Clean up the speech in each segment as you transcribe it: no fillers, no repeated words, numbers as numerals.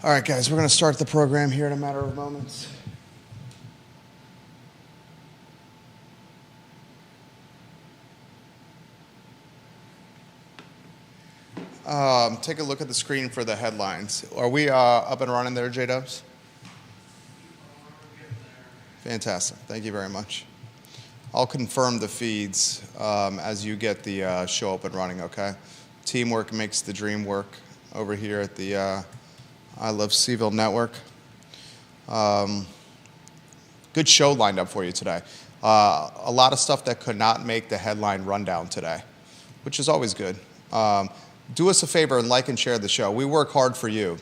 All right, guys, we're going to start the program here in a matter of moments. Take a look at the screen for the headlines. Are we up and running there, J-Dubs? Fantastic. Thank you very much. I'll confirm the feeds as you get the show up and running, okay? Teamwork makes the dream work over here at the I Love CVille Network. Good show lined up for you today. A lot of stuff that could not make the headline rundown today, which is always good. Do us a favor and like and share the show. We work hard for you.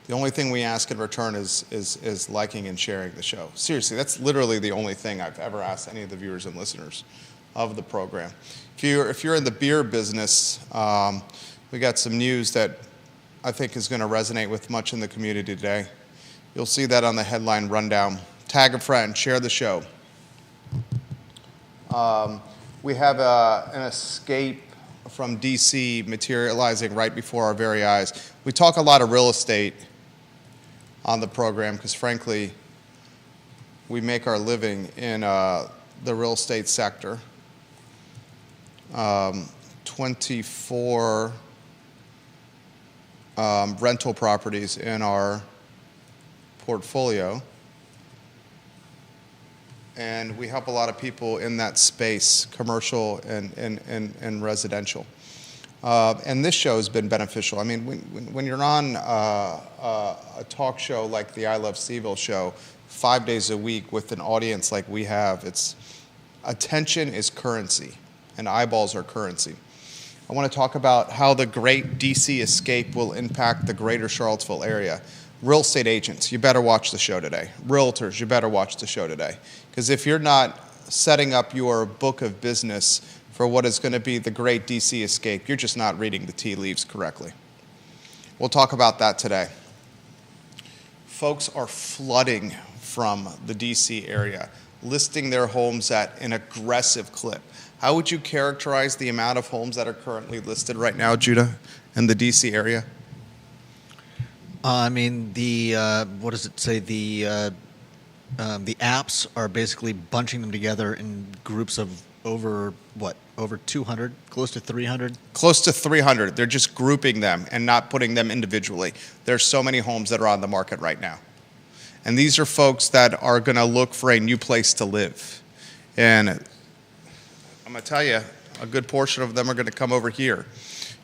The only thing we ask in return is liking and sharing the show. Seriously, that's literally the only thing I've ever asked any of the viewers and listeners of the program. If you're in the beer business, we got some news that I think is going to resonate with much in the community today. You'll see that on the headline rundown. Tag a friend, share the show. We have an escape from DC materializing right before our very eyes. We talk a lot of real estate on the program because, frankly, we make our living in the real estate sector. 24 rental properties in our portfolio. And we help a lot of people in that space, commercial and residential. And this show has been beneficial. I mean, when you're on a talk show like the I Love CVille show 5 days a week with an audience like we have, attention is currency, and eyeballs are currency. I want to talk about how the great DC escape will impact the greater Charlottesville area. Real estate agents, you better watch the show today. Realtors, you better watch the show today. Because if you're not setting up your book of business for what is going to be the great DC escape, you're just not reading the tea leaves correctly. We'll talk about that today. Folks are flooding from the DC area, listing their homes at an aggressive clip. How would you characterize the amount of homes that are currently listed right now, Judah, in the DC area? I mean, what does it say? The apps are basically bunching them together in groups of over 200, close to 300? Close to 300. They're just grouping them and not putting them individually. There's so many homes that are on the market right now. And these are folks that are going to look for a new place to live. And I'm going to tell you, a good portion of them are going to come over here.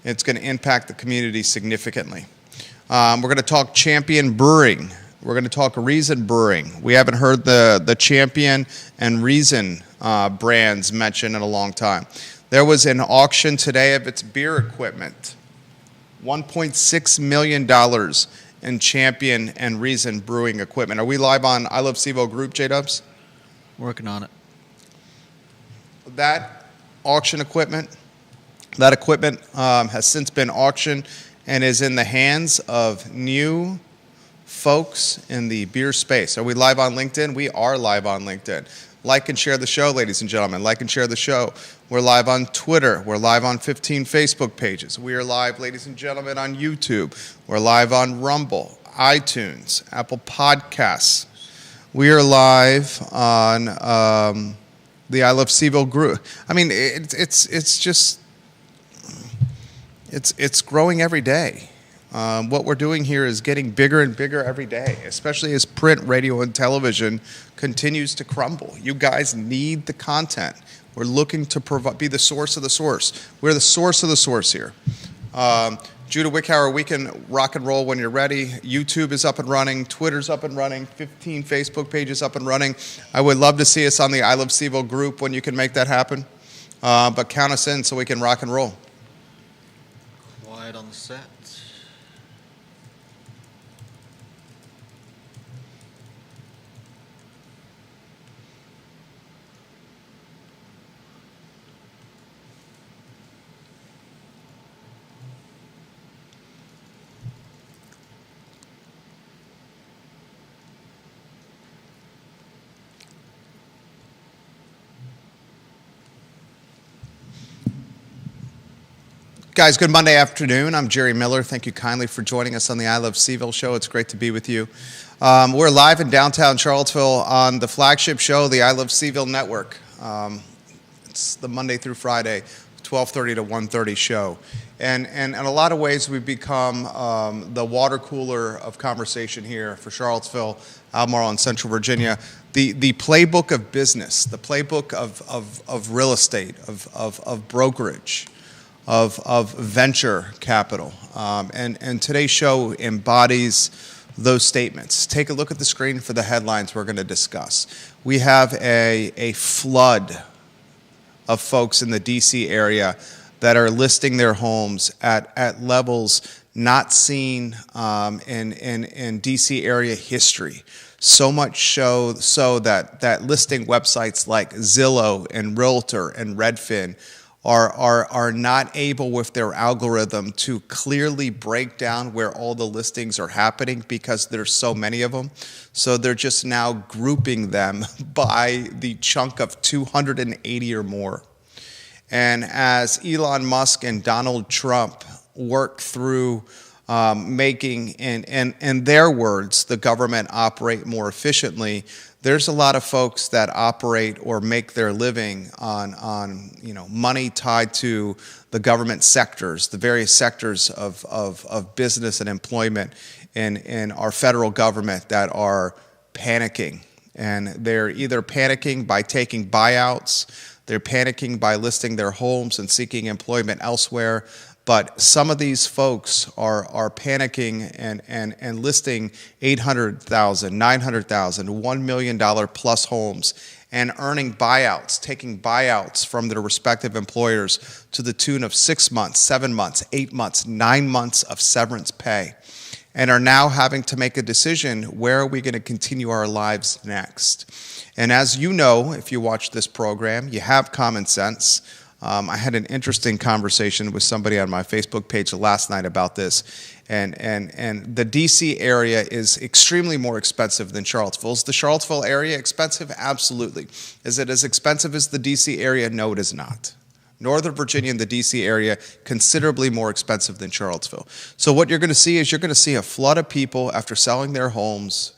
It's going to impact the community significantly. We're going to talk Champion Brewing. We're going to talk Reason Brewing. We haven't heard the Champion and Reason brands mentioned in a long time. There was an auction today of its beer equipment. $1.6 million in Champion and Reason Brewing equipment. Are we live on I Love CVille Group, J-Dubs? Working on it. That auction equipment, has since been auctioned and is in the hands of new folks in the beer space. Are we live on LinkedIn? We are live on LinkedIn. Like and share the show, ladies and gentlemen. Like and share the show. We're live on Twitter. We're live on 15 Facebook pages. We are live, ladies and gentlemen, on YouTube. We're live on Rumble, iTunes, Apple Podcasts. We are live on the I Love CVille group. I mean, it's growing every day. What we're doing here is getting bigger and bigger every day, especially as print, radio, and television continues to crumble. You guys need the content. We're looking to be the source of the source. We're the source of the source here. Judah Wickhauer, we can rock and roll when you're ready. YouTube is up and running. Twitter's up and running. 15 Facebook pages up and running. I would love to see us on the I Love CVille group when you can make that happen. But count us in so we can rock and roll. Quiet on the set. Guys, good Monday afternoon. I'm Jerry Miller. Thank you kindly for joining us on the I Love CVille show. It's great to be with you. We're live in downtown Charlottesville on the flagship show, the I Love CVille Network. It's the Monday through Friday, 12:30 to 1:30 show. And in a lot of ways, we've become the water cooler of conversation here for Charlottesville, Albemarle, and Central Virginia. The playbook of business, the playbook of real estate, of brokerage, of venture capital. And today's show embodies those statements. Take a look at the screen for the headlines we're going to discuss. We have a flood of folks in the D.C. area that are listing their homes at levels not seen in D.C. area history. So much so that listing websites like Zillow and Realtor and Redfin are not able with their algorithm to clearly break down where all the listings are happening because there's so many of them. So they're just now grouping them by the chunk of 280 or more. And as Elon Musk and Donald Trump work through making, in their words, the government operate more efficiently, there's a lot of folks that operate or make their living on money tied to the government sectors, the various sectors of business and employment in our federal government that are panicking. And they're either panicking by taking buyouts, they're panicking by listing their homes and seeking employment elsewhere. But some of these folks are panicking and listing $800,000, $900,000, $1 million plus homes and earning buyouts, taking buyouts from their respective employers to the tune of 6 months, 7 months, 8 months, 9 months of severance pay, and are now having to make a decision, where are we going to continue our lives next? And as you know, if you watch this program, you have common sense. I had an interesting conversation with somebody on my Facebook page last night about this, and the D.C. area is extremely more expensive than Charlottesville. Is the Charlottesville area expensive? Absolutely. Is it as expensive as the D.C. area? No, it is not. Northern Virginia and the D.C. area, considerably more expensive than Charlottesville. So what you're going to see is you're going to see a flood of people after selling their homes,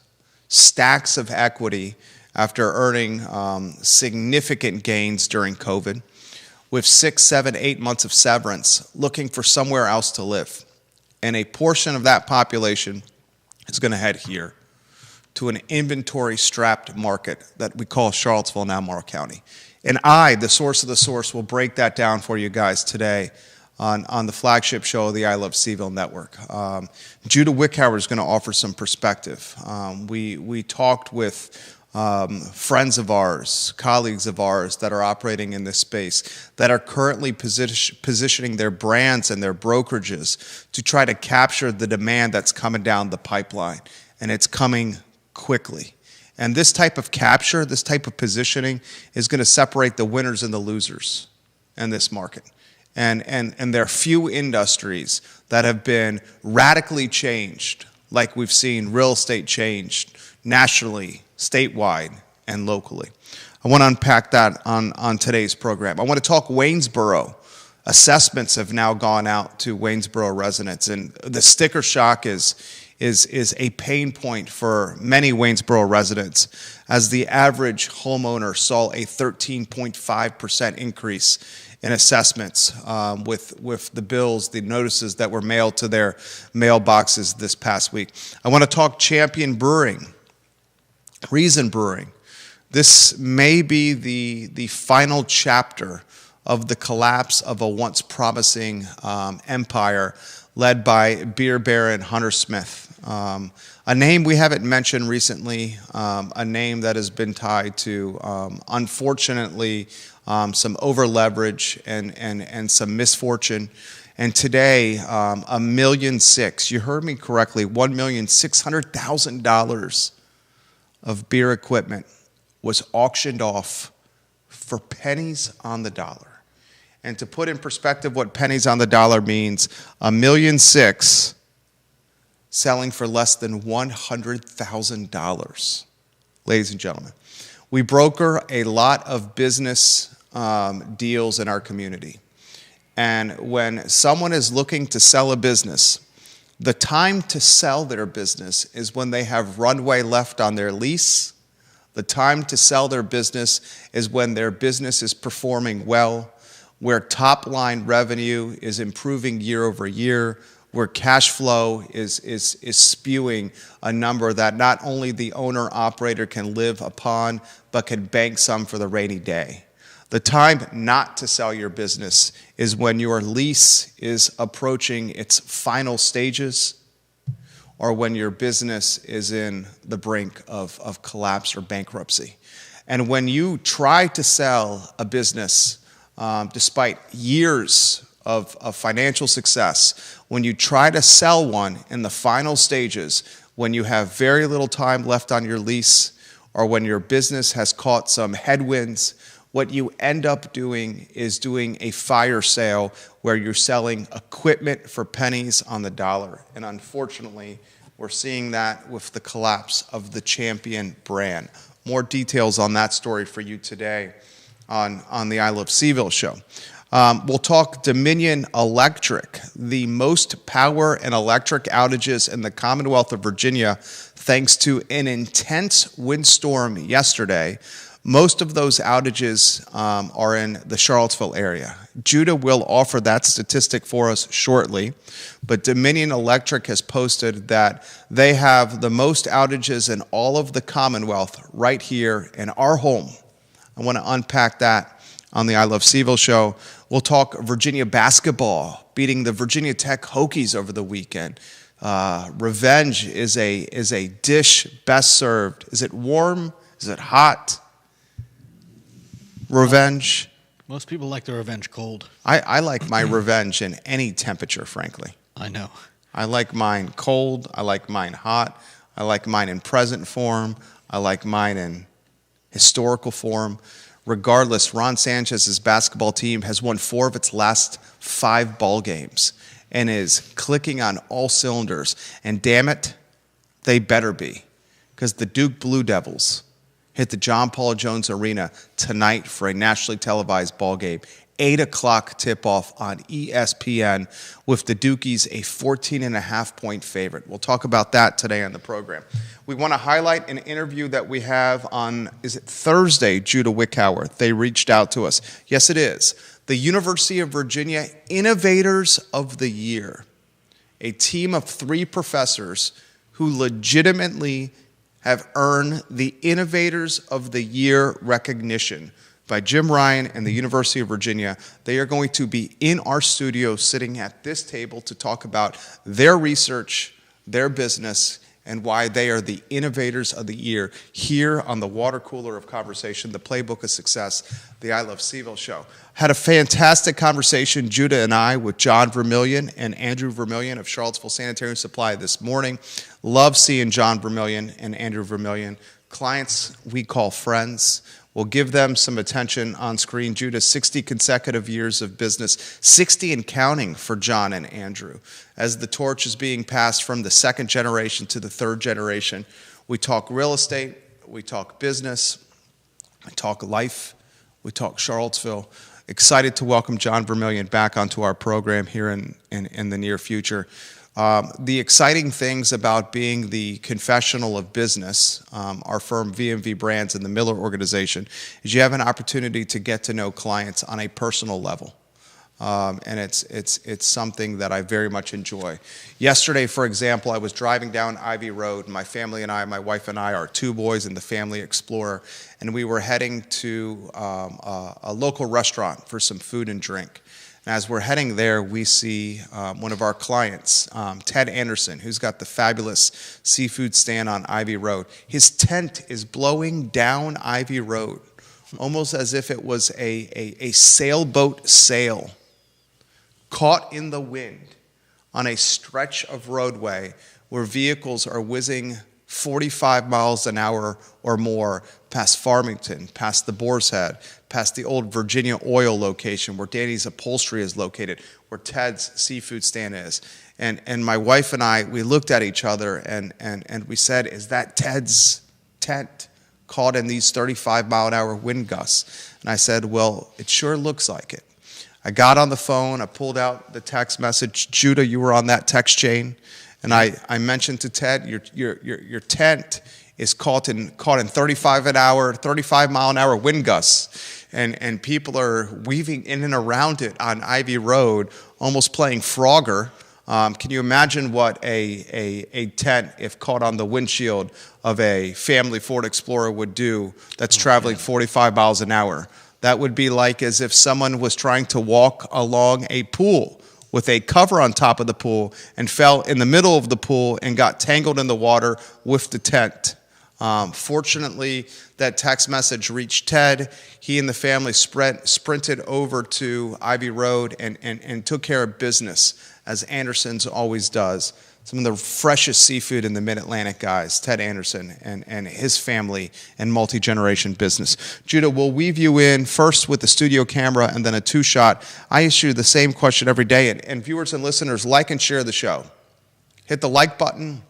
stacks of equity after earning significant gains during COVID, with 6, 7, 8 months of severance, looking for somewhere else to live. And a portion of that population is going to head here to an inventory-strapped market that we call Charlottesville and Albemarle County. And I, the source of the source, will break that down for you guys today on the flagship show of the I Love CVille Network. Judah Wickhauer is going to offer some perspective. We talked with friends of ours, colleagues of ours that are operating in this space, that are currently positioning their brands and their brokerages to try to capture the demand that's coming down the pipeline, and it's coming quickly. And this type of capture, this type of positioning is going to separate the winners and the losers in this market. And there are few industries that have been radically changed like we've seen real estate changed nationally, statewide, and locally. I want to unpack that on today's program. I want to talk Waynesboro. Assessments have now gone out to Waynesboro residents, and the sticker shock is a pain point for many Waynesboro residents, as the average homeowner saw a 13.5% increase in assessments with the bills, the notices that were mailed to their mailboxes this past week. I want to talk Champion Brewing, Reason Brewing. This may be the final chapter of the collapse of a once promising empire led by beer baron Hunter Smith. A name we haven't mentioned recently, a name that has been tied to, unfortunately, some over-leverage and some misfortune. And today, $1.6 million, you heard me correctly, $1,600,000 of beer equipment was auctioned off for pennies on the dollar. And to put in perspective what pennies on the dollar means, $1.6 million selling for less than $100,000. Ladies and gentlemen, we broker a lot of business deals in our community. And when someone is looking to sell a business, the time to sell their business is when they have runway left on their lease. The time to sell their business is when their business is performing well, where top-line revenue is improving year over year, where cash flow is spewing a number that not only the owner-operator can live upon, but can bank some for the rainy day. The time not to sell your business is when your lease is approaching its final stages, or when your business is in the brink of collapse or bankruptcy. And when you try to sell a business, despite years of financial success, when you try to sell one in the final stages, when you have very little time left on your lease, or when your business has caught some headwinds, what you end up doing is doing a fire sale where you're selling equipment for pennies on the dollar. And unfortunately, we're seeing that with the collapse of the Champion brand. More details on that story for you today on the I Love CVille show. We'll talk Dominion Electric, the most power and electric outages in the Commonwealth of Virginia thanks to an intense windstorm yesterday. Most of those outages are in the Charlottesville area. Judah will offer that statistic for us shortly, but Dominion Electric has posted that they have the most outages in all of the Commonwealth right here in our home. I want to unpack that on the I Love CVille show. We'll talk Virginia basketball, beating the Virginia Tech Hokies over the weekend. Revenge is a dish best served. Is it warm? Is it hot? Revenge. Most people like their revenge cold. I like my revenge in any temperature, frankly. I know. I like mine cold. I like mine hot. I like mine in present form. I like mine in historical form. Regardless, Ron Sanchez's basketball team has won 4 of its last 5 ball games and is clicking on all cylinders. And damn it, they better be, because the Duke Blue Devils hit the John Paul Jones Arena tonight for a nationally televised ball game. 8 o'clock tip-off on ESPN with the Dukies a 14.5-point favorite. We'll talk about that today on the program. We want to highlight an interview that we have on, is it Thursday, Judah Wickhauer. They reached out to us. Yes, it is. The University of Virginia Innovators of the Year, a team of 3 professors who legitimately have earned the Innovators of the Year recognition by Jim Ryan and the University of Virginia. They are going to be in our studio sitting at this table to talk about their research, their business, and why they are the Innovators of the Year here on the water cooler of conversation, the playbook of success, the I Love CVille show. Had a fantastic conversation, Judah and I, with John Vermillion and Andrew Vermillion of Charlottesville Sanitary Supply this morning. Love seeing John Vermillion and Andrew Vermillion. Clients we call friends. We'll give them some attention on screen. Judah, 60 consecutive years of business, 60 and counting for John and Andrew. As the torch is being passed from the 2nd generation to the 3rd generation, we talk real estate, we talk business, we talk life, we talk Charlottesville. Excited to welcome John Vermillion back onto our program here in the near future. The exciting things about being the confessional of business, our firm VMV Brands and the Miller Organization, is you have an opportunity to get to know clients on a personal level. And it's something that I very much enjoy. Yesterday, for example, I was driving down Ivy Road. My family and I, my wife and I, our 2 boys and the family explorer, and we were heading to a local restaurant for some food and drink. And as we're heading there, we see one of our clients, Ted Anderson, who's got the fabulous seafood stand on Ivy Road. His tent is blowing down Ivy Road, almost as if it was a sailboat sail caught in the wind on a stretch of roadway where vehicles are whizzing 45 miles an hour or more past Farmington, past the Boar's Head, past the old Virginia Oil location where Danny's Upholstery is located, where Ted's seafood stand is. And my wife and I, we looked at each other and we said, is that Ted's tent caught in these 35-mile-an-hour wind gusts? And I said, well, it sure looks like it. I got on the phone, I pulled out the text message. Judah, you were on that text chain. And I mentioned to Ted, your tent is caught in 35 mile an hour wind gusts. And people are weaving in and around it on Ivy Road, almost playing Frogger. Can you imagine what a tent, if caught on the windshield of a family Ford Explorer, would do that's traveling 45 miles an hour? That would be like as if someone was trying to walk along a pool with a cover on top of the pool and fell in the middle of the pool and got tangled in the water with the tent. Fortunately, that text message reached Ted. He and the family sprinted over to Ivy Road and took care of business, as Anderson's always does. Some of the freshest seafood in the Mid-Atlantic, guys, Ted Anderson and his family and multi-generation business. Judah, we'll weave you in first with the studio camera and then a two-shot. I ask you the same question every day, and viewers and listeners, like and share the show. Hit the like button,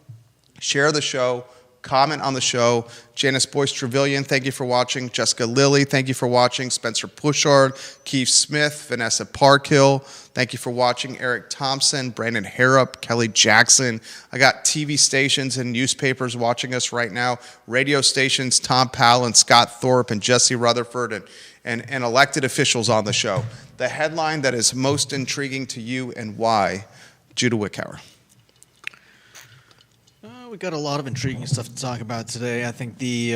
share the show, comment on the show. Janice Boyce Trevelyan, thank you for watching. Jessica Lilly, thank you for watching. Spencer Pushard, Keith Smith, Vanessa Parkhill, thank you for watching. Eric Thompson, Brandon Harrop, Kelly Jackson. I got TV stations and newspapers watching us right now. Radio stations, Tom Powell and Scott Thorpe and Jesse Rutherford and elected officials on the show. The headline that is most intriguing to you and why, Judah Wickhauer. We got a lot of intriguing stuff to talk about today. I think the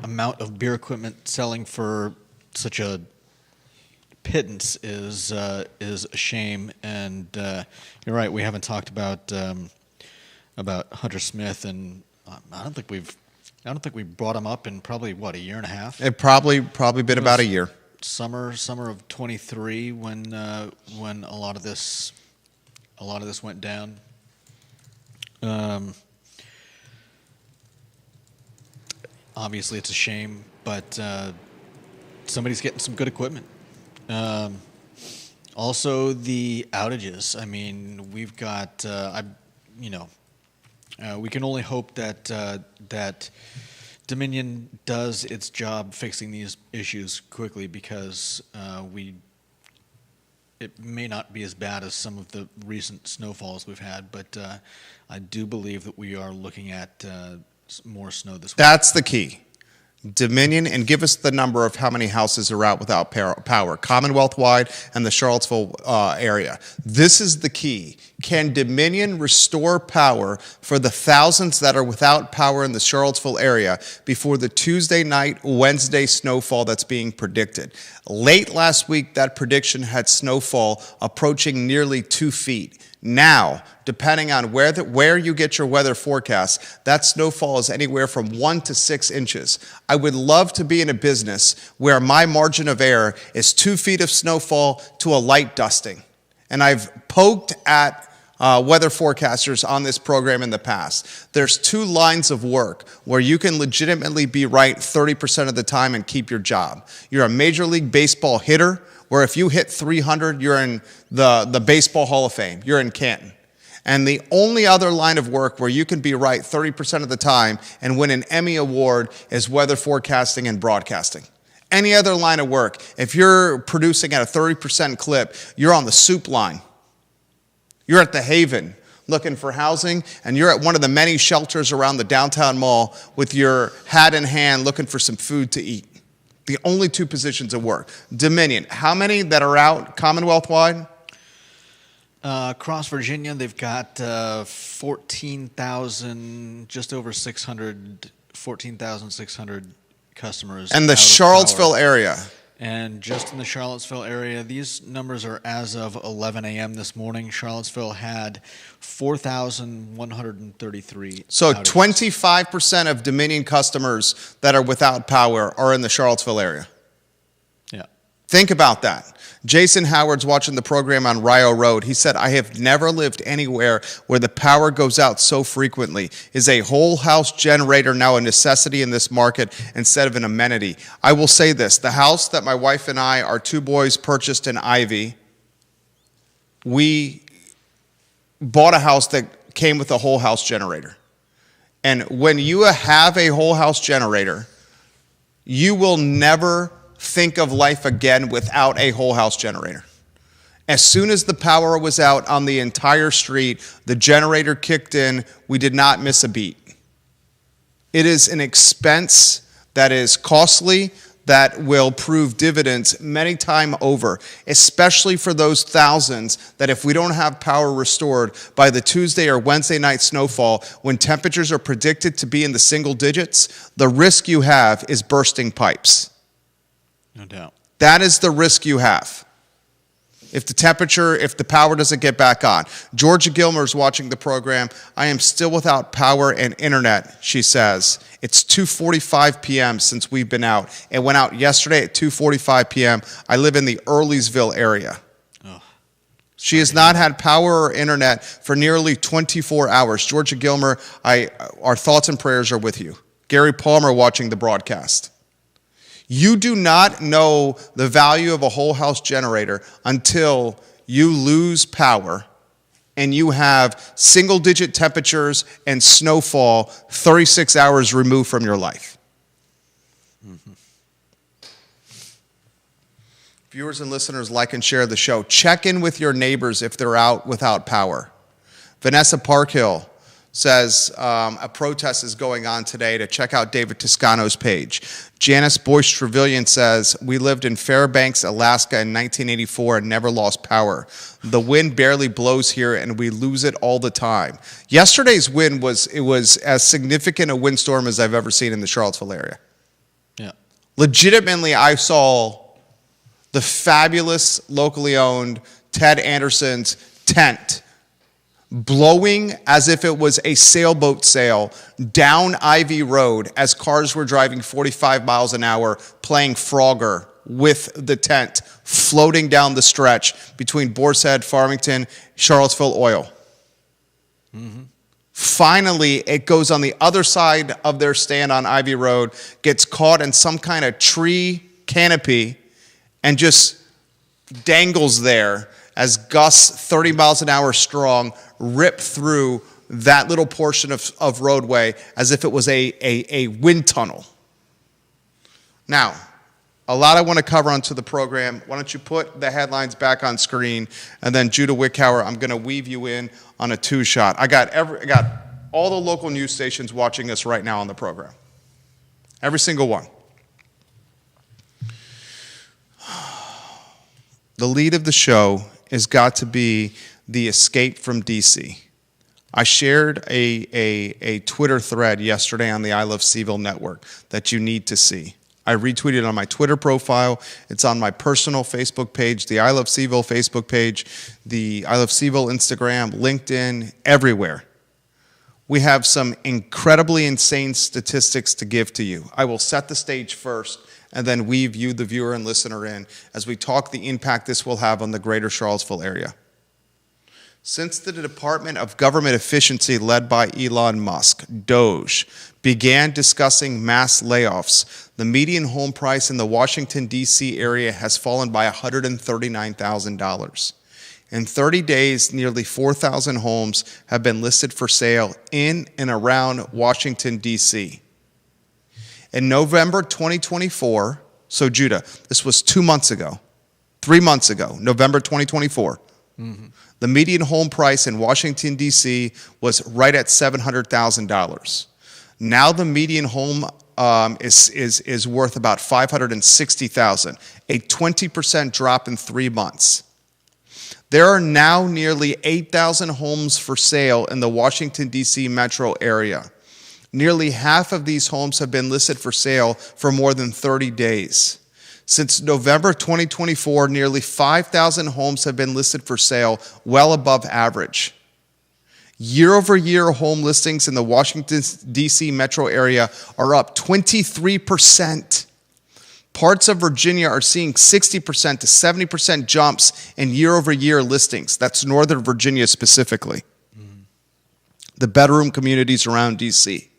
amount of beer equipment selling for such a pittance is a shame. And you're right, we haven't talked about Hunter Smith, and I don't think we brought him up in probably a year and a half. It probably been about a year. Summer of 23 when a lot of this went down. Obviously it's a shame, but somebody's getting some good equipment. Also the outages. I mean, we've got we can only hope that Dominion does its job fixing these issues quickly, because it may not be as bad as some of the recent snowfalls we've had, but I do believe that we are looking at more snow this week. That's the key. Dominion, and give us the number of how many houses are out without power, Commonwealth-wide and the Charlottesville area. This is the key. Can Dominion restore power for the thousands that are without power in the Charlottesville area before the Tuesday night, Wednesday snowfall that's being predicted? Late last week, that prediction had snowfall approaching nearly 2 feet. Now, depending on where you get your weather forecast, that snowfall is anywhere from 1 to 6 inches. I would love to be in a business where my margin of error is 2 feet of snowfall to a light dusting. And I've poked at weather forecasters on this program in the past. There's 2 lines of work where you can legitimately be right 30% of the time and keep your job. You're a Major League Baseball hitter, where if you hit 300, you're in the Baseball Hall of Fame. You're in Canton. And the only other line of work where you can be right 30% of the time and win an Emmy Award is weather forecasting and broadcasting. Any other line of work, if you're producing at a 30% clip, you're on the soup line. You're at the Haven looking for housing, and you're at one of the many shelters around the downtown mall with your hat in hand looking for some food to eat. The only 2 positions of work. Dominion, how many that are out Commonwealth-wide? Across Virginia, they've got 14,000, just over 14,600 customers. And the Charlottesville area. And just in the Charlottesville area, these numbers are as of 11 a.m. this morning. Charlottesville had 4,133. So outages. 25% of Dominion customers that are without power are in the Charlottesville area. Yeah. Think about that. Jason Howard's watching the program on Rio Road. He said, I have never lived anywhere where the power goes out so frequently. Is a whole house generator now a necessity in this market instead of an amenity? I will say this. The house that my wife and I, our 2 boys, purchased in Ivy, we bought a house that came with a whole house generator. And when you have a whole house generator, you will never think of life again without a whole house generator. As soon as the power was out on the entire street, the generator kicked in. We did not miss a beat. It is an expense that is costly, that will prove dividends many times over, especially for those thousands that if we don't have power restored by the Tuesday or Wednesday night snowfall, when temperatures are predicted to be in the single digits, the risk you have is bursting pipes. No doubt. That is the risk you have. If the power doesn't get back on. Georgia Gilmer is watching the program. I am still without power and internet, she says. It's 2:45 p.m. since we've been out. It went out yesterday at 2:45 p.m. I live in the Earlysville area. Oh, she has not had power or internet for nearly 24 hours. Georgia Gilmer, our thoughts and prayers are with you. Gary Palmer watching the broadcast. You do not know the value of a whole house generator until you lose power and you have single digit temperatures and snowfall 36 hours removed from your life. Mm-hmm. Viewers and listeners, like and share the show. Check in with your neighbors if they're out without power. Vanessa Parkhill says a protest is going on today to check out David Toscano's page. Janice Boyce Trevelyan says, we lived in Fairbanks, Alaska in 1984 and never lost power. The wind barely blows here and we lose it all the time. Yesterday's wind was as significant a windstorm as I've ever seen in the Charlottesville area. Yeah. Legitimately, I saw the fabulous locally owned Ted Anderson's tent blowing as if it was a sailboat sail down Ivy Road as cars were driving 45 miles an hour playing Frogger with the tent floating down the stretch between Boar's Head, Farmington, Charlottesville Oil. Mm-hmm. Finally, it goes on the other side of their stand on Ivy Road, gets caught in some kind of tree canopy, and just dangles there as gusts 30 miles an hour strong rip through that little portion of roadway as if it was a wind tunnel. Now, a lot I want to cover onto the program. Why don't you put the headlines back on screen, and then Judah Wickhauer, I'm going to weave you in on a two-shot. I got all the local news stations watching us right now on the program. Every single one. The lead of the show has got to be the escape from D.C. I shared a Twitter thread yesterday on the I Love CVille network that you need to see. I retweeted it on my Twitter profile. It's on my personal Facebook page, the I Love CVille Facebook page, the I Love CVille Instagram, LinkedIn, everywhere. We have some incredibly insane statistics to give to you. I will set the stage first and then weave you, the viewer and listener, in as we talk the impact this will have on the greater Charlottesville area. Since the Department of Government Efficiency led by Elon Musk, DOGE, began discussing mass layoffs, the median home price in the Washington, D.C. area has fallen by $139,000. In 30 days, nearly 4,000 homes have been listed for sale in and around Washington, D.C. In November 2024, so Judah, this was 3 months ago, November 2024, mm-hmm. The median home price in Washington, D.C. was right at $700,000. Now the median home is worth about $560,000, a 20% drop in 3 months. There are now nearly 8,000 homes for sale in the Washington, D.C. metro area. Nearly half of these homes have been listed for sale for more than 30 days. Since November 2024, nearly 5,000 homes have been listed for sale, well above average. Year-over-year home listings in the Washington, D.C. metro area are up 23%. Parts of Virginia are seeing 60% to 70% jumps in year-over-year listings. That's Northern Virginia specifically. The bedroom communities around D.C.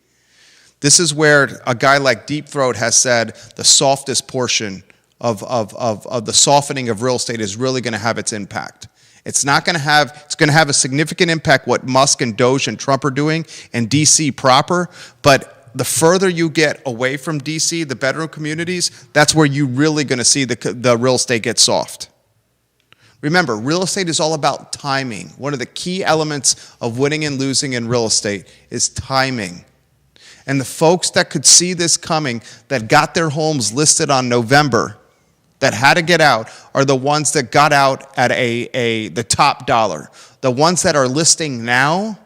This is where a guy like Deep Throat has said the softest portion of the softening of real estate is really going to have its impact. It's going to have a significant impact what Musk and Doge and Trump are doing and DC proper, but the further you get away from DC, the bedroom communities, that's where you're really going to see the real estate get soft. Remember, real estate is all about timing. One of the key elements of winning and losing in real estate is timing. And the folks that could see this coming, that got their homes listed on November, that had to get out, are the ones that got out at the top dollar. The ones that are listing now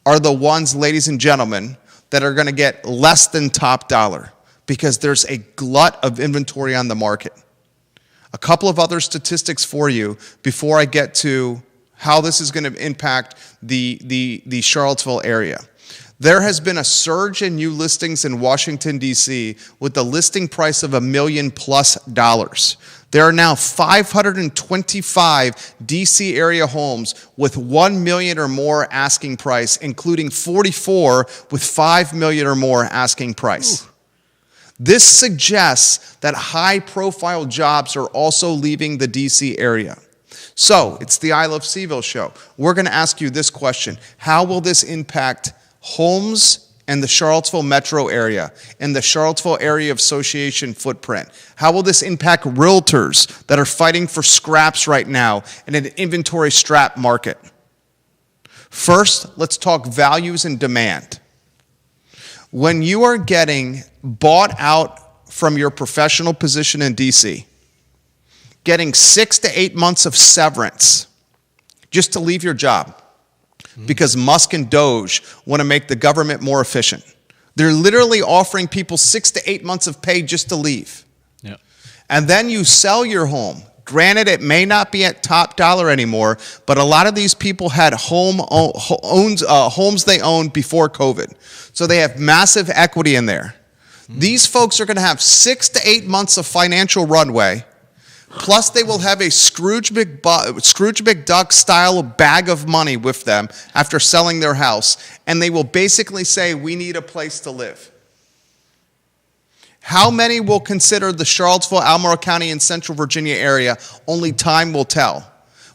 are the ones, ladies and gentlemen, that are going to get less than top dollar because there's a glut of inventory on the market. A couple of other statistics for you before I get to how this is going to impact the Charlottesville area. There has been a surge in new listings in Washington, D.C. with the listing price of $1 million+. There are now 525 D.C. area homes with $1 million or more asking price, including 44 with $5 million or more asking price. Ooh. This suggests that high-profile jobs are also leaving the D.C. area. So, it's the I Love CVille show. We're going to ask you this question. How will this impact homes and the Charlottesville metro area and the Charlottesville Area Association footprint? How will this impact realtors that are fighting for scraps right now in an inventory strap market? First, let's talk values and demand. When you are getting bought out from your professional position in DC, getting 6 to 8 months of severance just to leave your job, because Musk and Doge want to make the government more efficient. They're literally offering people 6 to 8 months of pay just to leave. Yeah. And then you sell your home. Granted, it may not be at top dollar anymore, but a lot of these people had homes they owned before COVID. So they have massive equity in there. These folks are going to have 6 to 8 months of financial runway. Plus, they will have a Scrooge McDuck style bag of money with them after selling their house. And they will basically say, we need a place to live. How many will consider the Charlottesville, Albemarle County, and Central Virginia area? Only time will tell.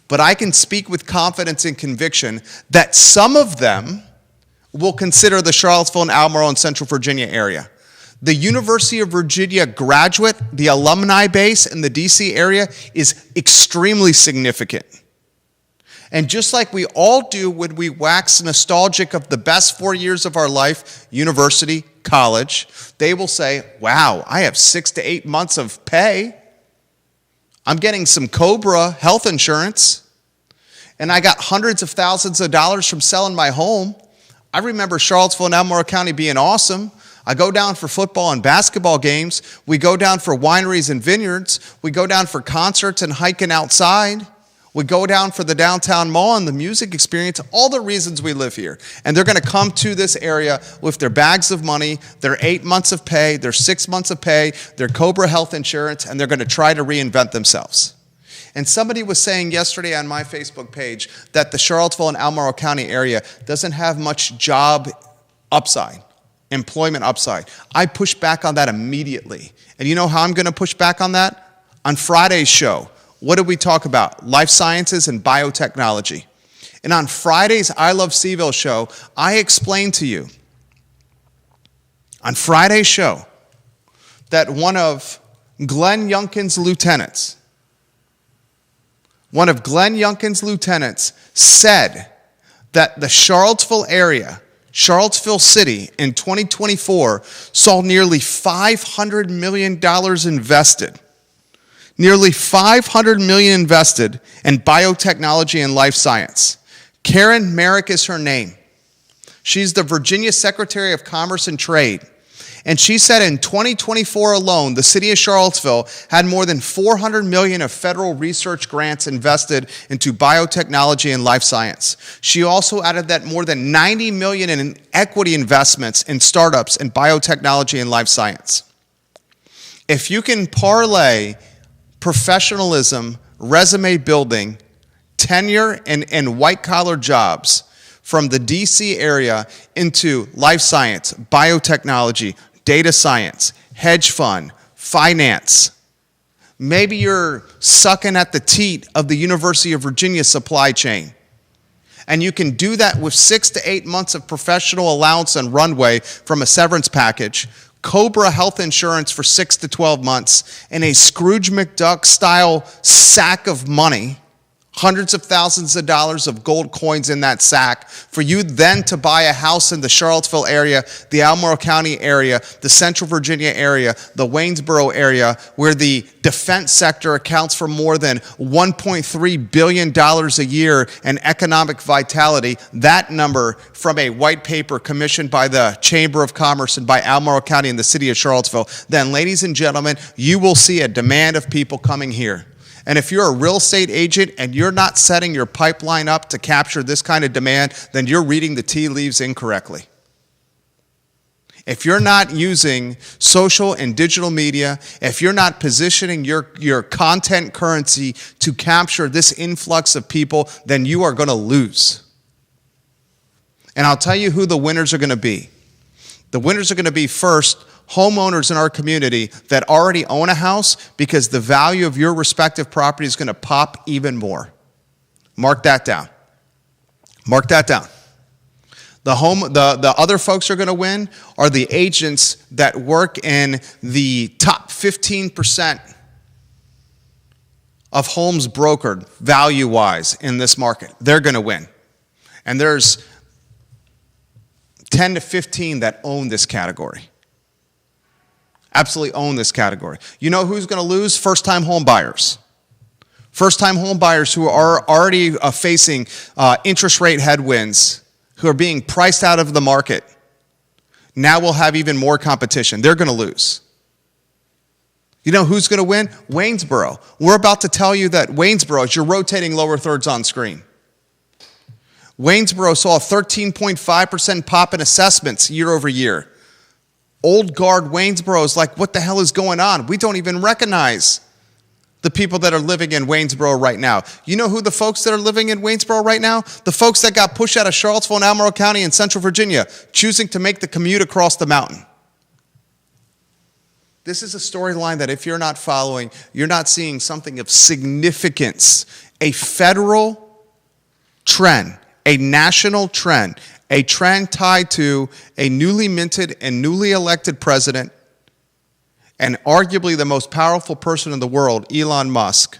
But I can speak with confidence and conviction that some of them will consider the Charlottesville and Albemarle and Central Virginia area. The University of Virginia graduate, the alumni base in the DC area is extremely significant. And just like we all do when we wax nostalgic of the best 4 years of our life, university, college, they will say, wow, I have 6 to 8 months of pay. I'm getting some Cobra health insurance. And I got hundreds of thousands of dollars from selling my home. I remember Charlottesville and Albemarle County being awesome. I go down for football and basketball games. We go down for wineries and vineyards. We go down for concerts and hiking outside. We go down for the downtown mall and the music experience, all the reasons we live here. And they're going to come to this area with their bags of money, their 8 months of pay, their 6 months of pay, their Cobra health insurance, and they're going to try to reinvent themselves. And somebody was saying yesterday on my Facebook page that the Charlottesville and Albemarle County area doesn't have much job upside. Employment upside. I push back on that immediately. And you know how I'm going to push back on that? On Friday's show, what did we talk about? Life sciences and biotechnology. And on Friday's I Love CVille show, I explained to you on Friday's show that one of Glenn Youngkin's lieutenants said that the Charlottesville area, Charlottesville City in 2024 saw nearly $500 million invested. Nearly $500 million invested in biotechnology and life science. Karen Merrick is her name. She's the Virginia Secretary of Commerce and Trade. And she said in 2024 alone, the city of Charlottesville had more than $400 million of federal research grants invested into biotechnology and life science. She also added that more than $90 million in equity investments in startups in biotechnology and life science. If you can parlay professionalism, resume building, tenure, and white-collar jobs from the DC area into life science, biotechnology, data science, hedge fund, finance. Maybe you're sucking at the teat of the University of Virginia supply chain. And you can do that with 6 to 8 months of professional allowance and runway from a severance package, Cobra health insurance for 6 to 12 months, and a Scrooge McDuck style sack of money, hundreds of thousands of dollars of gold coins in that sack, for you then to buy a house in the Charlottesville area, the Albemarle County area, the Central Virginia area, the Waynesboro area, where the defense sector accounts for more than $1.3 billion a year in economic vitality. That number from a white paper commissioned by the Chamber of Commerce and by Albemarle County and the city of Charlottesville. Then, ladies and gentlemen, you will see a demand of people coming here. And if you're a real estate agent and you're not setting your pipeline up to capture this kind of demand, then you're reading the tea leaves incorrectly. If you're not using social and digital media, if you're not positioning your content currency to capture this influx of people, then you are going to lose. And I'll tell you who the winners are going to be. The winners are going to be, first, homeowners in our community that already own a house, because the value of your respective property is going to pop even more. Mark that down. Mark that down. The other folks who are going to win are the agents that work in the top 15% of homes brokered value-wise in this market. They're going to win. And there's 10 to 15 that own this category. Absolutely own this category. You know who's going to lose? First-time home buyers. First-time home buyers who are already facing interest rate headwinds, who are being priced out of the market, now will have even more competition. They're going to lose. You know who's going to win? Waynesboro. We're about to tell you that Waynesboro, as you're rotating lower thirds on screen, Waynesboro saw a 13.5% pop in assessments year over year. Old guard Waynesboro is like, what the hell is going on? We don't even recognize the people that are living in Waynesboro right now. You know who the folks that are living in Waynesboro right now? The folks that got pushed out of Charlottesville and Albemarle County in Central Virginia, choosing to make the commute across the mountain. This is a storyline that if you're not following, you're not seeing something of significance. A federal trend, a national trend, a trend tied to a newly minted and newly elected president, and arguably the most powerful person in the world, Elon Musk,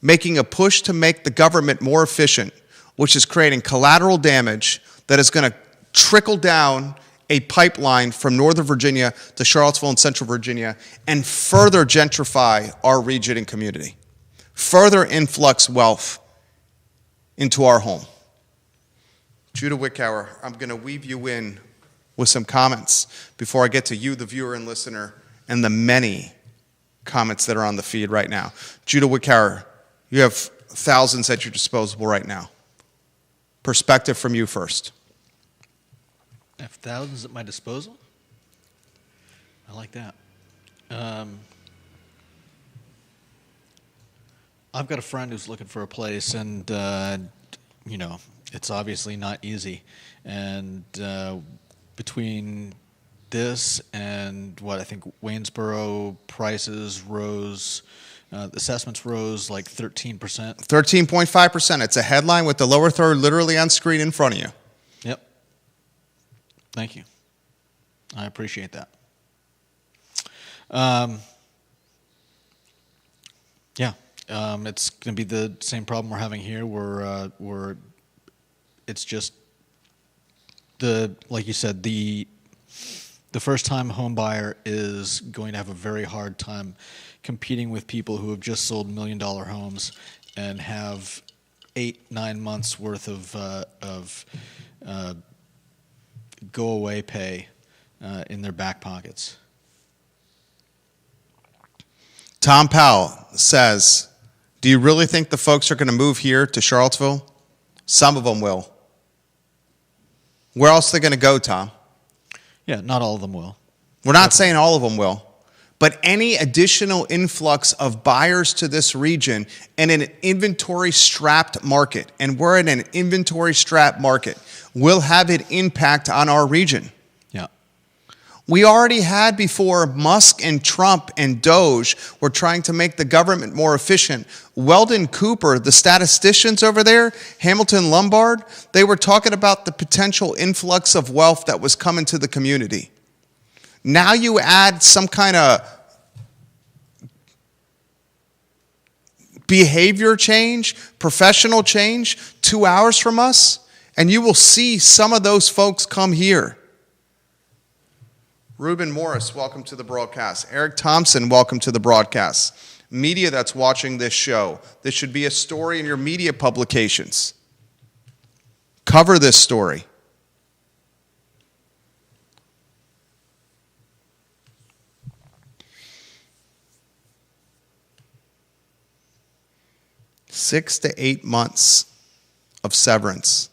making a push to make the government more efficient, which is creating collateral damage that is going to trickle down a pipeline from Northern Virginia to Charlottesville and Central Virginia and further gentrify our region and community, further influx wealth into our home. Judah Wickower, I'm going to weave you in with some comments before I get to you, the viewer and listener, and the many comments that are on the feed right now. Judah Wickower, you have thousands at your disposal right now. Perspective from you first. I have thousands at my disposal? I like that. I've got a friend who's looking for a place, and, it's obviously not easy. And between this and what I think Waynesboro prices rose, assessments rose like 13%. 13.5%. It's a headline with the lower third literally on screen in front of you. Yep. Thank you. I appreciate that. It's going to be the same problem we're having here, where it's just like you said, the first-time home buyer is going to have a very hard time competing with people who have just sold $1 million homes and have 8-9 months worth of go-away pay in their back pockets. Tom Powell says, do you really think the folks are going to move here to Charlottesville? Some of them will. Where else are they going to go, Tom? Yeah, not all of them will. We're not saying all of them will. But any additional influx of buyers to this region in an inventory-strapped market, and we're in an inventory-strapped market, will have an impact on our region. Yeah. We already had before Musk and Trump and Doge were trying to make the government more efficient. Weldon Cooper, the statisticians over there, Hamilton Lombard, they were talking about the potential influx of wealth that was coming to the community. Now you add some kind of behavior change, professional change, 2 hours from us, and you will see some of those folks come here. Reuben Morris, welcome to the broadcast. Eric Thompson, welcome to the broadcast. Media that's watching this show, this should be a story in your media publications. Cover this story. Six to 8 months of severance,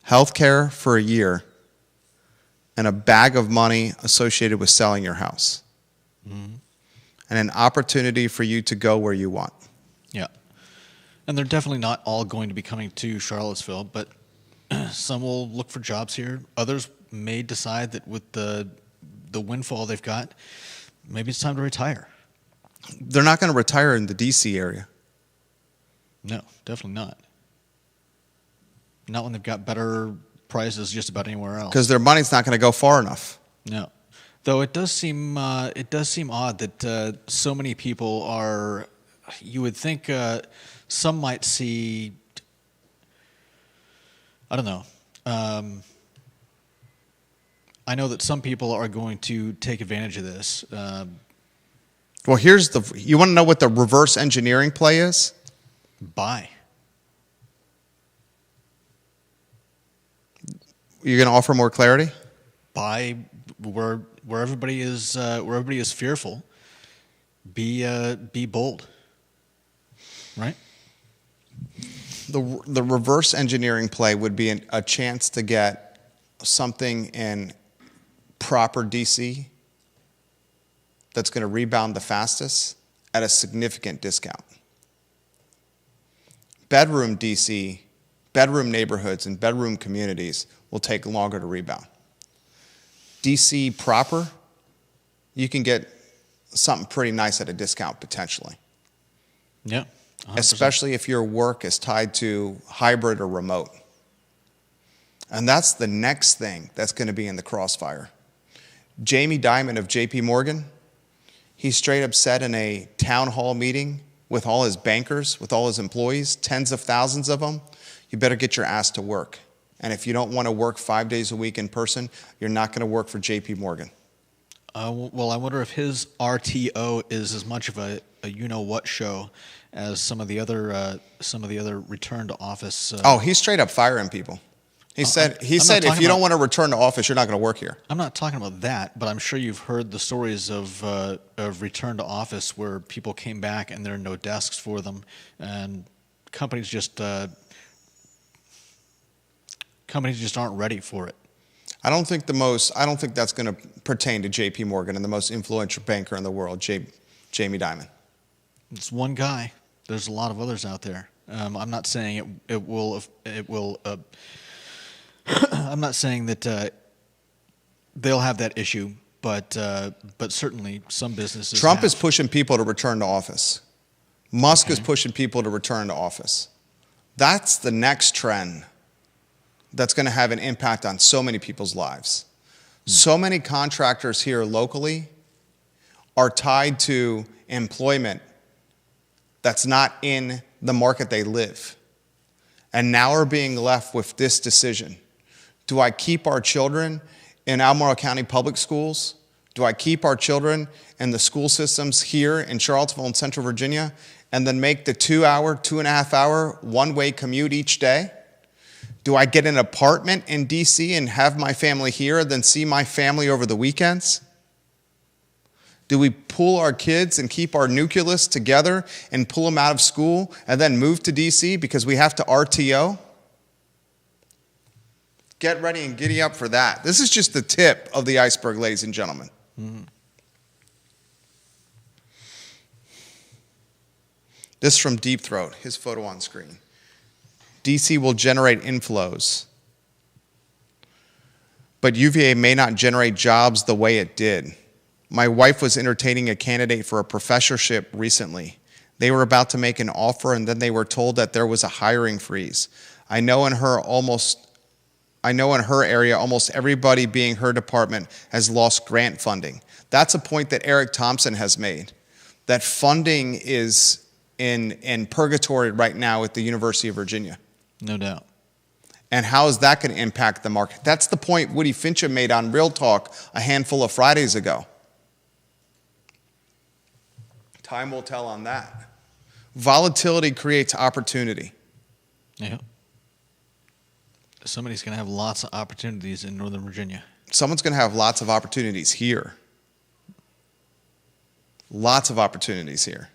healthcare for a year, and a bag of money associated with selling your house. Mm-hmm. And an opportunity for you to go where you want. Yeah. And they're definitely not all going to be coming to Charlottesville, but some will look for jobs here. Others may decide that with the windfall they've got, maybe it's time to retire. They're not going to retire in the D.C. area. No, definitely not. Not when they've got better prices just about anywhere else. Because their money's not going to go far enough. No. Though it does seem odd that so many people are. You would think some might see. I don't know. I know that some people are going to take advantage of this. Well, you want to know what the reverse engineering play is? Buy. You're going to offer more clarity? Buy where everybody is fearful. Be bold. Right? The reverse engineering play would be a chance to get something in proper DC that's going to rebound the fastest at a significant discount. Bedroom DC, bedroom neighborhoods and bedroom communities will take longer to rebound. DC proper, you can get something pretty nice at a discount potentially. Yeah. 100%. Especially if your work is tied to hybrid or remote. And that's the next thing that's going to be in the crossfire. Jamie Dimon of JP Morgan, he straight up said in a town hall meeting with all his bankers, with all his employees, tens of thousands of them, you better get your ass to work. And if you don't want to work 5 days a week in person, you're not going to work for JP Morgan. Well, I wonder if his RTO is as much of a you-know-what show as some of the other return to office. He's straight up firing people. He said if you don't want to return to office, you're not going to work here. I'm not talking about that, but I'm sure you've heard the stories of return to office where people came back and there are no desks for them, and companies just aren't ready for it. I don't think that's going to pertain to JP Morgan and the most influential banker in the world, Jamie Dimon. It's one guy. There's a lot of others out there. I'm not saying it will. I'm not saying that they'll have that issue, but certainly some businesses. Trump is pushing people to return to office. Musk is pushing people to return to office. That's the next trend that's going to have an impact on so many people's lives. So many contractors here locally are tied to employment that's not in the market they live, and now are being left with this decision. Do I keep our children in Albemarle County Public Schools? Do I keep our children in the school systems here in Charlottesville and Central Virginia and then make the 2.5 hour one-way commute each day? Do I get an apartment in D.C. and have my family here and then see my family over the weekends? Do we pull our kids and keep our nucleus together and pull them out of school and then move to D.C. because we have to RTO? Get ready and giddy up for that. This is just the tip of the iceberg, ladies and gentlemen. Mm-hmm. This from Deep Throat, his photo on screen. DC will generate inflows. but UVA may not generate jobs the way it did. My wife was entertaining a candidate for a professorship recently. They were about to make an offer, and then they were told that there was a hiring freeze. I know in her area, almost everybody being her department has lost grant funding. That's a point that Eric Thompson has made, that funding is in purgatory right now at the University of Virginia. No doubt. And how is that going to impact the market? That's the point Woody Fincham made on Real Talk a handful of Fridays ago. Time will tell on that. Volatility creates opportunity. Yeah. Somebody's going to have lots of opportunities in Northern Virginia. Someone's going to have lots of opportunities here. Lots of opportunities here.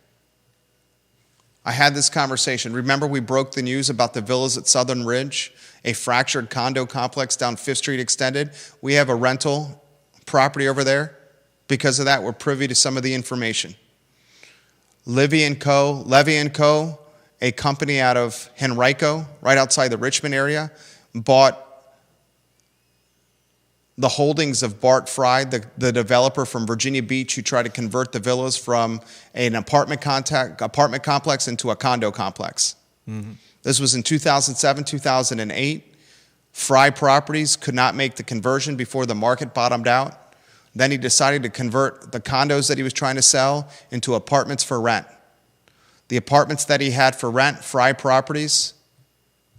I had this conversation. Remember we broke the news about the villas at Southern Ridge, a fractured condo complex down 5th Street Extended? We have a rental property over there. Because of that, we're privy to some of the information. Levy & Co., a company out of Henrico, right outside the Richmond area, bought the holdings of Bart Fry, the developer from Virginia Beach who tried to convert the villas from an apartment complex into a condo complex. Mm-hmm. This was in 2007, 2008. Fry Properties could not make the conversion before the market bottomed out. Then he decided to convert the condos that he was trying to sell into apartments for rent. The apartments that he had for rent, Fry Properties,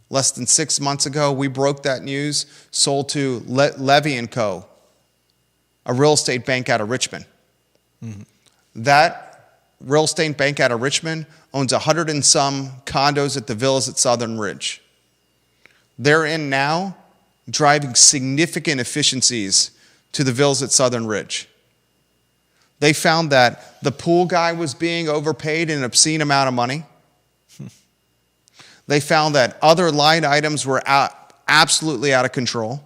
less than 6 months ago, we broke that news, sold to Levy & Co., a real estate bank out of Richmond. Mm-hmm. That real estate bank out of Richmond owns 100 and some condos at the villas at Southern Ridge. They're in now driving significant efficiencies to the villas at Southern Ridge. They found that the pool guy was being overpaid an obscene amount of money. They found that other line items were absolutely out of control.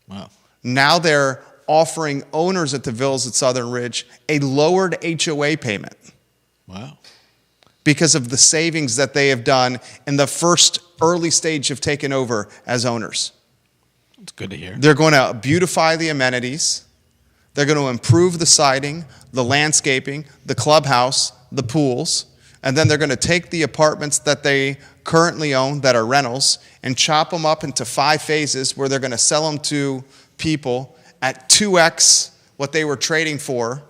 Wow. Now they're offering owners at the villas at Southern Ridge a lowered HOA payment. Wow. Because of the savings that they have done in the first early stage of taking over as owners. It's good to hear. They're going to beautify the amenities. They're going to improve the siding, the landscaping, the clubhouse, the pools. And then they're going to take the apartments that they currently own that are rentals and chop them up into 5 phases where they're going to sell them to people at 2x what they were trading for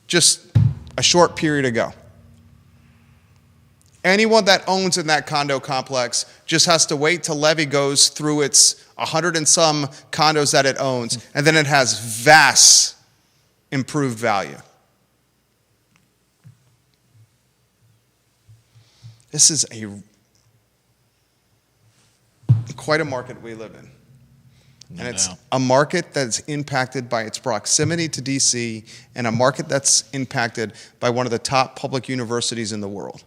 just a short period ago. Anyone that owns in that condo complex just has to wait till Levy goes through its 100 and some condos that it owns, and then it has vast improved value. This is quite a market we live in. And it's a market that's impacted by its proximity to D.C. and a market that's impacted by one of the top public universities in the world.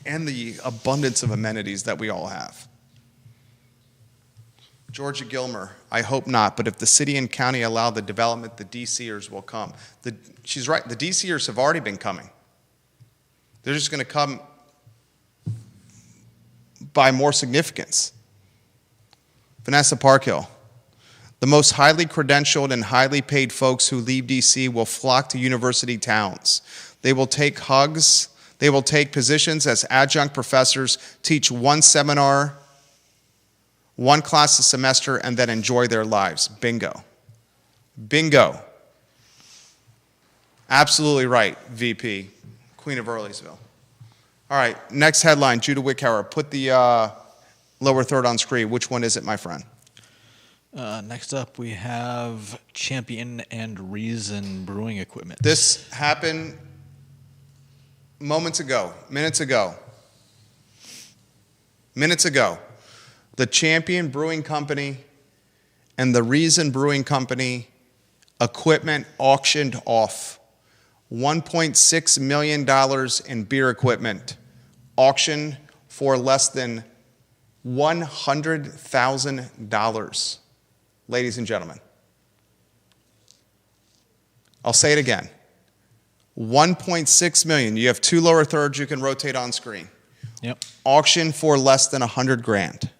And the abundance of amenities that we all have. Georgia Gilmer, I hope not, but if the city and county allow the development, the DCers will come. She's right, the DCers have already been coming. They're just going to come by more significance. Vanessa Parkhill, the most highly credentialed and highly paid folks who leave DC will flock to university towns. They will take hugs. They will take positions as adjunct professors, teach one seminar, one class a semester, and then enjoy their lives. Bingo. Bingo. Absolutely right, VP, Queen of Earlysville. All right, next headline, Judah Wickhauer. Put the lower third on screen. Which one is it, my friend? Next up, we have Champion and Reason Brewing Equipment. This happened minutes ago. The Champion Brewing Company and the Reason Brewing Company equipment auctioned off. $1.6 million in beer equipment auctioned for less than $100,000. Ladies and gentlemen. I'll say it again. 1.6 million. You have 2 lower thirds you can rotate on screen. Yep. Auction for less than $100,000.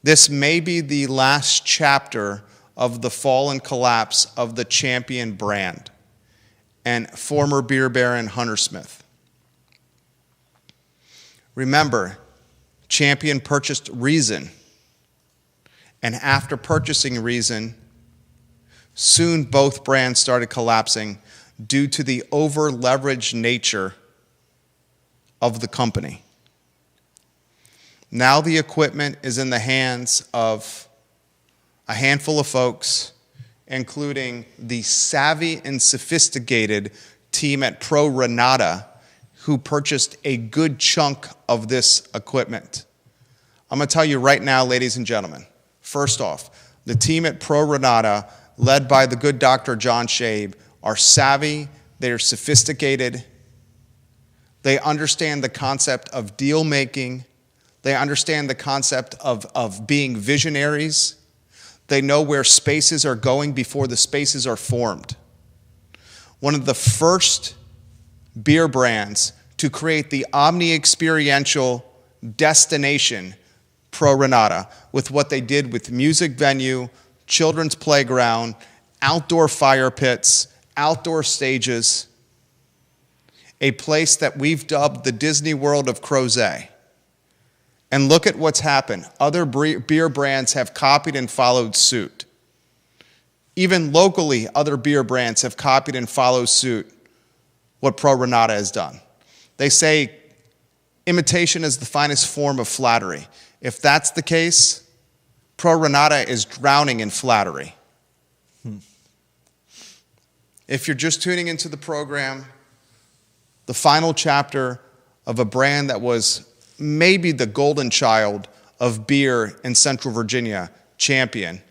This may be the last chapter of the fall and collapse of the Champion brand and former beer baron Hunter Smith. Remember, Champion purchased Reason, and after purchasing Reason, soon both brands started collapsing due to the over-leveraged nature of the company. Now the equipment is in the hands of a handful of folks, including the savvy and sophisticated team at Pro Renata, who purchased a good chunk of this equipment. I'm going to tell you right now, ladies and gentlemen, first off, the team at Pro Renata, led by the good Dr. John Shabe, are savvy, they are sophisticated, they understand the concept of deal making, they understand the concept of being visionaries, they know where spaces are going before the spaces are formed. One of the first beer brands to create the omni-experiential destination, Pro Renata, with what they did with music venue, children's playground, outdoor fire pits, outdoor stages, a place that we've dubbed the Disney World of Crozet. And look at what's happened. Other beer brands have copied and followed suit. Even locally, other beer brands have copied and followed suit what Pro Renata has done. They say imitation is the finest form of flattery. If that's the case, Pro Renata is drowning in flattery. If you're just tuning into the program, the final chapter of a brand that was maybe the golden child of beer in Central Virginia, Champion.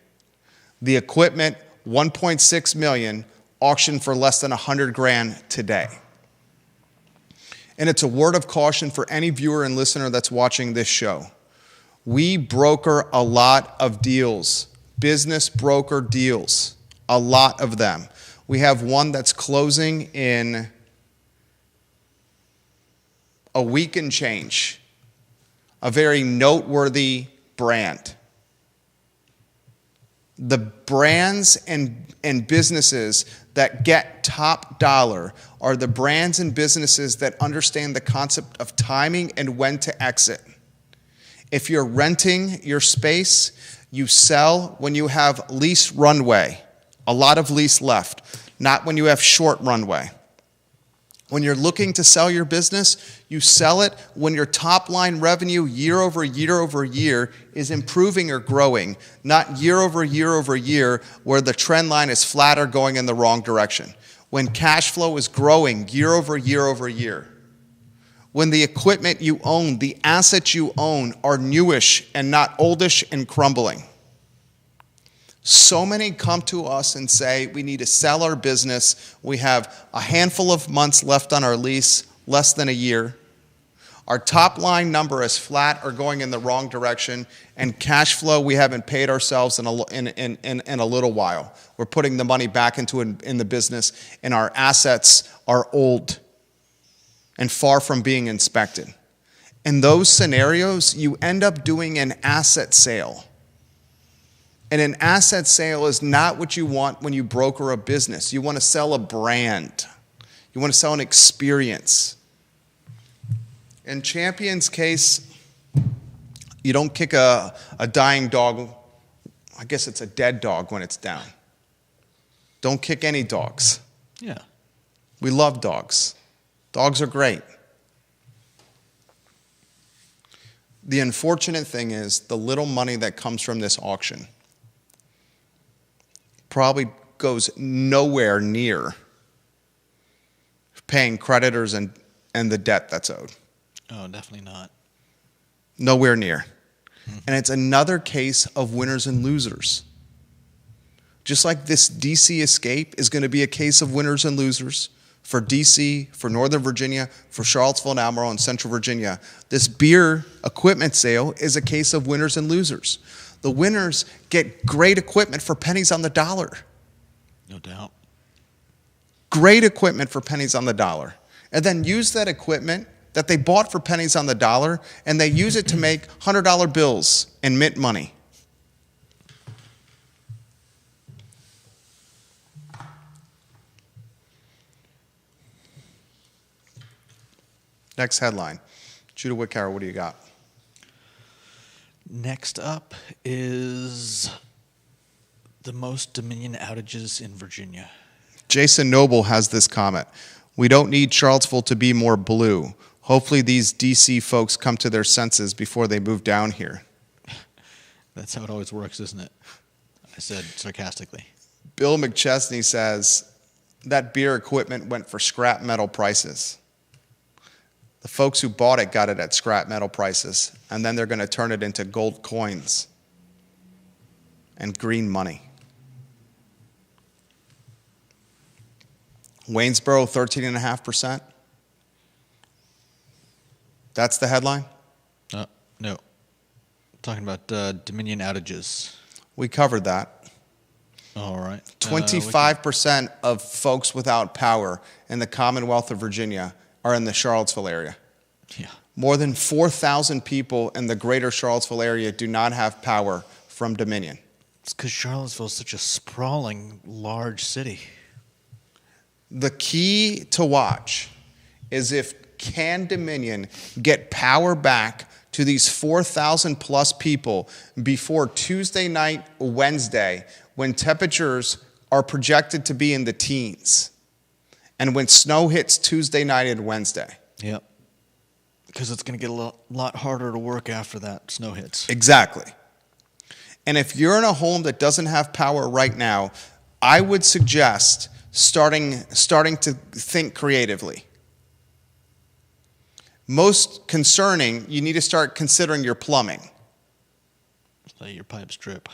The equipment, $1.6 million, auctioned for less than $100,000 today. And it's a word of caution for any viewer and listener that's watching this show. We broker a lot of deals, business broker deals, a lot of them. We have one that's closing in a week and change, a very noteworthy brand. The brands and businesses that get top dollar are the brands and businesses that understand the concept of timing and when to exit. If you're renting your space, you sell when you have lease runway, a lot of lease left, not when you have short runway. When you're looking to sell your business, you sell it when your top line revenue year over year is improving or growing, not year over year where the trend line is flat or going in the wrong direction. When cash flow is growing year over year. When the equipment you own, the assets you own are newish and not oldish and crumbling. So many come to us and say, we need to sell our business. We have a handful of months left on our lease, less than a year. Our top line number is flat or going in the wrong direction, and cash flow we haven't paid ourselves in a little while. We're putting the money back in the business, and our assets are old and far from being inspected. In those scenarios, you end up doing an asset sale. And an asset sale is not what you want when you broker a business. You want to sell a brand. You want to sell an experience. In Champion's case, you don't kick a dying dog. I guess it's a dead dog when it's down. Don't kick any dogs. Yeah. We love dogs. Dogs are great. The unfortunate thing is the little money that comes from this auction probably goes nowhere near paying creditors and the debt that's owed. Oh, definitely not. Nowhere near. And it's another case of winners and losers. Just like this DC escape is going to be a case of winners and losers for DC, for Northern Virginia, for Charlottesville and Albemarle and Central Virginia, this beer equipment sale is a case of winners and losers. The winners get great equipment for pennies on the dollar. No doubt. Great equipment for pennies on the dollar. And then use that equipment that they bought for pennies on the dollar, and they use it to make $100 bills and mint money Next headline. Judah Wickower, what do you got? Next up is the most Dominion outages in Virginia. Jason Noble has this comment. We don't need Charlottesville to be more blue. Hopefully these D.C. folks come to their senses before they move down here. That's how it always works, isn't it? I said sarcastically. Bill McChesney says that beer equipment went for scrap metal prices. The folks who bought it got it at scrap metal prices, and then they're going to turn it into gold coins and green money. Waynesboro, 13.5%. That's the headline? No. Talking about Dominion outages. We covered that. All right. 25% of folks without power in the Commonwealth of Virginia are in the Charlottesville area. Yeah. More than 4,000 people in the greater Charlottesville area do not have power from Dominion. It's because Charlottesville is such a sprawling, large city. The key to watch is can Dominion get power back to these 4,000 plus people before Tuesday night, Wednesday, when temperatures are projected to be in the teens, and when snow hits Tuesday night and Wednesday. Yep. Because it's going to get a lot harder to work after that snow hits. Exactly. And if you're in a home that doesn't have power right now, I would suggest starting to think creatively. Most concerning, you need to start considering your plumbing. Let your pipes drip.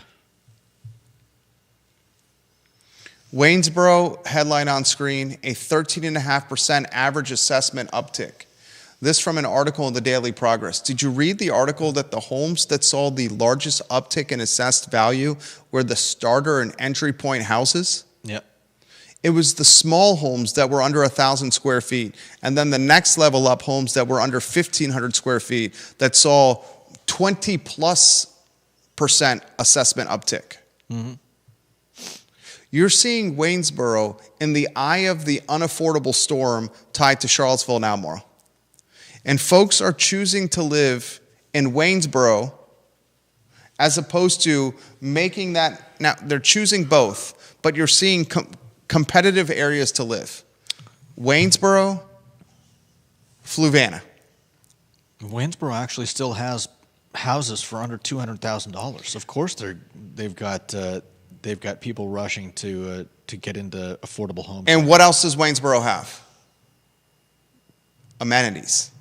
Waynesboro, headline on screen, a 13.5% average assessment uptick. This from an article in the Daily Progress. Did you read the article that the homes that saw the largest uptick in assessed value were the starter and entry point houses? Yep. It was the small homes that were under 1,000 square feet, and then the next level up homes that were under 1,500 square feet that saw 20+% assessment uptick. Mm-hmm. You're seeing Waynesboro in the eye of the unaffordable storm tied to Charlottesville and Albemarle. And folks are choosing to live in Waynesboro as opposed to making that. Now, they're choosing both, but you're seeing competitive areas to live. Waynesboro, Fluvanna. Waynesboro actually still has houses for under $200,000. Of course, they've got people rushing to get into affordable homes. And what else does Waynesboro have? Amenities.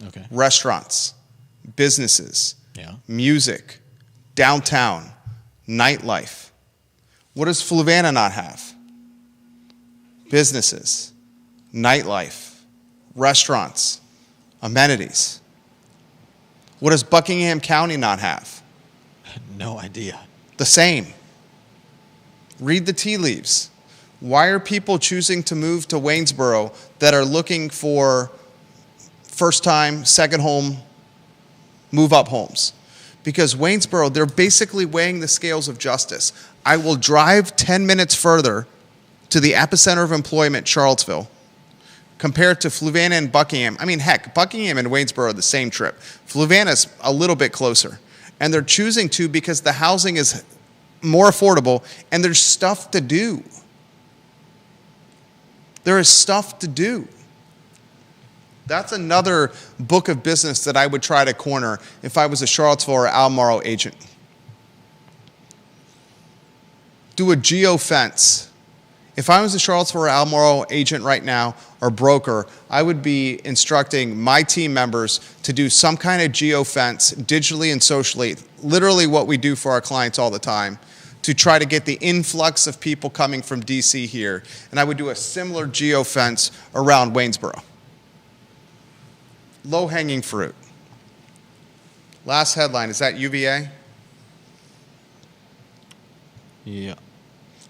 Okay. Restaurants, businesses, Yeah. music, downtown, nightlife. What does Fluvanna not have? Businesses, nightlife, restaurants, amenities. What does Buckingham County not have? No idea. The same. Read the tea leaves. Why are people choosing to move to Waynesboro that are looking for first time, second home, move up homes? Because Waynesboro, they're basically weighing the scales of justice. I will drive 10 minutes further to the epicenter of employment, Charlottesville, compared to Fluvanna and Buckingham. I mean, heck, Buckingham and Waynesboro are the same trip. Fluvanna's a little bit closer. And they're choosing to because the housing is more affordable and there's stuff to do. There is stuff to do. That's another book of business that I would try to corner if I was a Charlottesville or Albemarle agent. Do a geofence. If I was a Charlottesville or Albemarle agent right now or broker, I would be instructing my team members to do some kind of geofence digitally and socially, literally what we do for our clients all the time, to try to get the influx of people coming from DC here. And I would do a similar geofence around Waynesboro. Low-hanging fruit. Last headline, is that UVA? Yeah.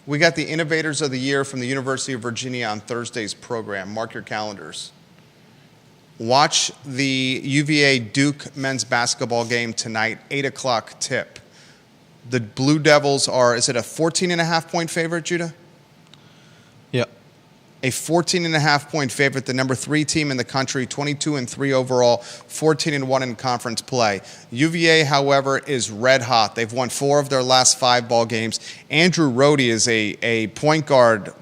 We got the Innovators of the Year from the University of Virginia on Thursday's program. Mark your calendars. Watch the UVA Duke men's basketball game tonight, 8 o'clock tip. The Blue Devils are, is it a 14.5-point favorite, Judah? Yep. a 14.5-point favorite, the number 3 team in the country, 22-3 overall, 14-1 in conference play. UVA, however, is red hot. They've won 4 of their last 5 ball games. Andrew Rohde is a point guard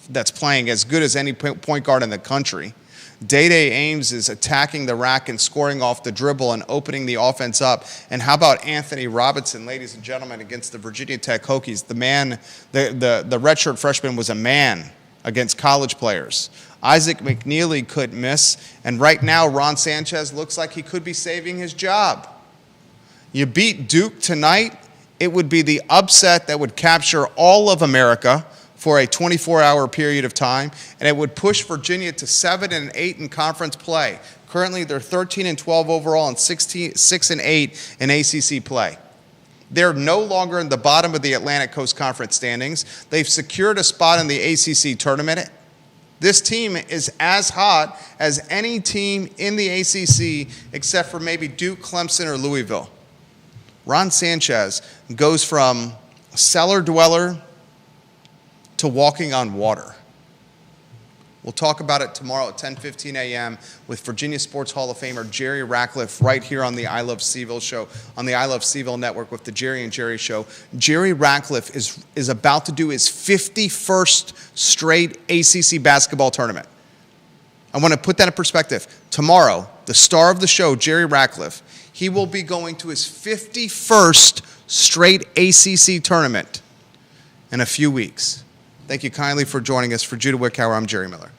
that's playing as good as any point guard in the country. Day-Day Ames is attacking the rack and scoring off the dribble and opening the offense up. And how about Anthony Robinson, ladies and gentlemen, against the Virginia Tech Hokies? The man, the redshirt freshman was a man against college players. Isaac McNeely couldn't miss, and right now Ron Sanchez looks like he could be saving his job. You beat Duke tonight, it would be the upset that would capture all of America for a 24-hour period of time, and it would push Virginia to 7-8 in conference play. Currently, they're 13-12 overall and 6-8 in ACC play. They're no longer in the bottom of the Atlantic Coast Conference standings. They've secured a spot in the ACC tournament. This team is as hot as any team in the ACC except for maybe Duke, Clemson, or Louisville. Ron Sanchez goes from a cellar dweller to walking on water. We'll talk about it tomorrow at 10:15 a.m. with Virginia Sports Hall of Famer Jerry Ratcliffe right here on the I Love CVille show, on the I Love CVille network with the Jerry and Jerry show. Jerry Ratcliffe is about to do his 51st straight ACC basketball tournament. I want to put that in perspective. Tomorrow, the star of the show, Jerry Ratcliffe, he will be going to his 51st straight ACC tournament in a few weeks. Thank you kindly for joining us. For Judah Wickhauer, I'm Jerry Miller.